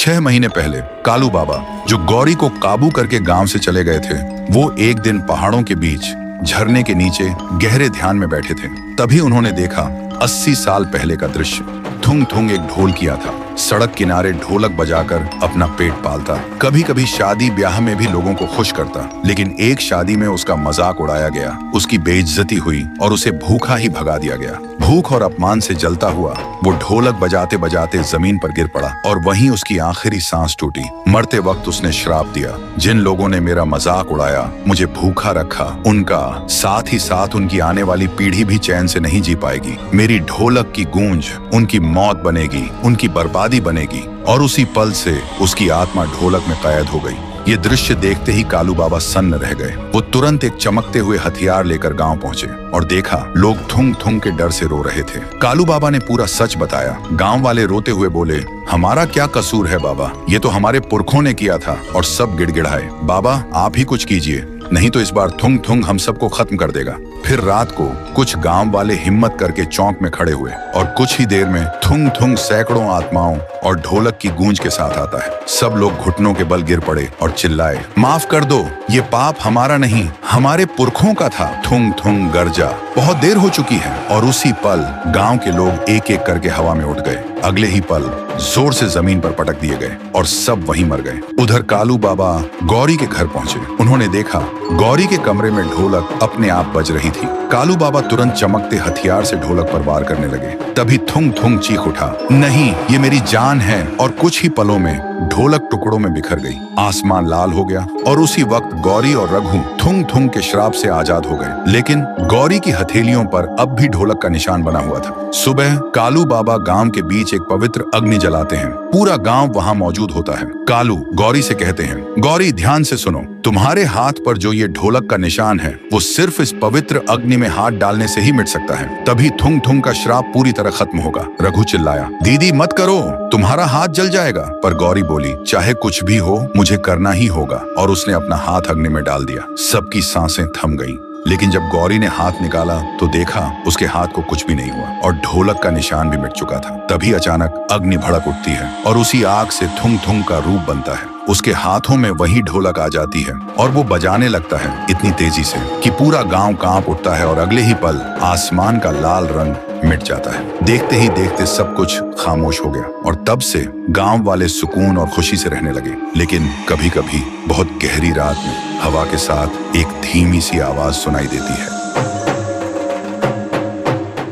6 महीने पहले कालू बाबा, जो गौरी को काबू करके गांव से चले गए थे, वो एक दिन पहाड़ों के बीच झरने के नीचे गहरे ध्यान में बैठे थे। तभी उन्होंने देखा 80 साल पहले का दृश्य। थुंग थुंग एक ढोल किया था, सड़क किनारे ढोलक बजाकर अपना पेट पालता। कभी कभी शादी ब्याह में भी लोगों को खुश करता, लेकिन एक शादी में उसका मजाक उड़ाया गया, उसकी बेइज्जती हुई और उसे भूखा ही भगा दिया गया। भूख और अपमान से जलता हुआ वो ढोलक बजाते बजाते जमीन पर गिर पड़ा और वहीं उसकी आखिरी सांस टूटी। मरते वक्त उसने श्राप दिया, जिन लोगों ने मेरा मजाक उड़ाया, मुझे भूखा रखा, उनका साथ ही साथ उनकी आने वाली पीढ़ी भी चैन से नहीं जी पाएगी। मेरी ढोलक की गूंज उनकी मौत बनेगी, उनकी बर्बादी बनेगी। और उसी पल से उसकी आत्मा ढोलक में कैद हो गई। ये दृश्य देखते ही कालू बाबा सन्न रह गए। वो तुरंत एक चमकते हुए हथियार लेकर गांव पहुंचे और देखा लोग थुंग थुंग के डर से रो रहे थे। कालू बाबा ने पूरा सच बताया। गांव वाले रोते हुए बोले, हमारा क्या कसूर है बाबा, ये तो हमारे पुरखों ने किया था। और सब गिड़गिड़ाए, बाबा आप ही कुछ कीजिए, नहीं तो इस बार थुंग थुंग हम सबको खत्म कर देगा। फिर रात को कुछ गांव वाले हिम्मत करके चौक में खड़े हुए और कुछ ही देर में थुंग थुंग सैकड़ों आत्माओं और ढोलक की गूंज के साथ आता है। सब लोग घुटनों के बल गिर पड़े और चिल्लाए, माफ कर दो, ये पाप हमारा नहीं, हमारे पुरखों का था। थुंग थुंग गरजा, बहुत देर हो चुकी है। और उसी पल गांव के लोग एक एक करके हवा में उठ गए। अगले ही पल जोर से जमीन पर पटक दिए गए और सब वहीं मर गए। उधर कालू बाबा गौरी के घर पहुंचे। उन्होंने देखा गौरी के कमरे में ढोलक अपने आप बज रही थी। कालू बाबा तुरंत चमकते हथियार से ढोलक पर वार करने लगे। तभी थुंग थुंग चीख उठा, नहीं, ये मेरी जान है। और कुछ ही पलों में ढोलक टुकड़ों में बिखर गई। आसमान लाल हो गया और उसी वक्त गौरी और रघु थुंग थुंग के श्राप से आजाद हो गए। लेकिन गौरी की हथेलियों पर अब भी ढोलक का निशान बना हुआ था। सुबह कालू बाबा गांव के बीच एक पवित्र अग्नि जलाते हैं। पूरा गांव वहां मौजूद होता है। कालू गौरी से कहते हैं, गौरी ध्यान से सुनो, तुम्हारे हाथ पर जो ये ढोलक का निशान है, वो सिर्फ इस पवित्र अग्नि में हाथ डालने से ही मिट सकता है। तभी थुंग थुंग का श्राप पूरी तरह खत्म होगा। रघु चिल्लाया, दीदी मत करो, तुम्हारा हाथ जल जाएगा। पर गौरी बोली, चाहे कुछ भी हो, मुझे करना ही होगा। और उसने अपना हाथ अग्नि में डाल दिया। सबकी सांसें थम गईं। लेकिन जब गौरी ने हाथ निकाला तो देखा उसके हाथ को कुछ भी नहीं हुआ और ढोलक का निशान भी मिट चुका था। तभी अचानक अग्नि भड़क उठती है और उसी आग से थुंग थुंग का रूप बनता है। उसके हाथों में वही ढोलक आ जाती है और वो बजाने लगता है इतनी तेजी से कि पूरा गांव कांप उठता है और अगले ही पल आसमान का लाल रंग मिट जाता है। देखते ही देखते सब कुछ खामोश हो गया और तब से गांव वाले सुकून और खुशी से रहने लगे। लेकिन कभी कभी बहुत गहरी रात में हवा के साथ एक धीमी सी आवाज सुनाई देती है,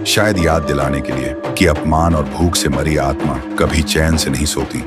शायद याद दिलाने के लिए कि अपमान और भूख से मरी आत्मा कभी चैन से नहीं सोती।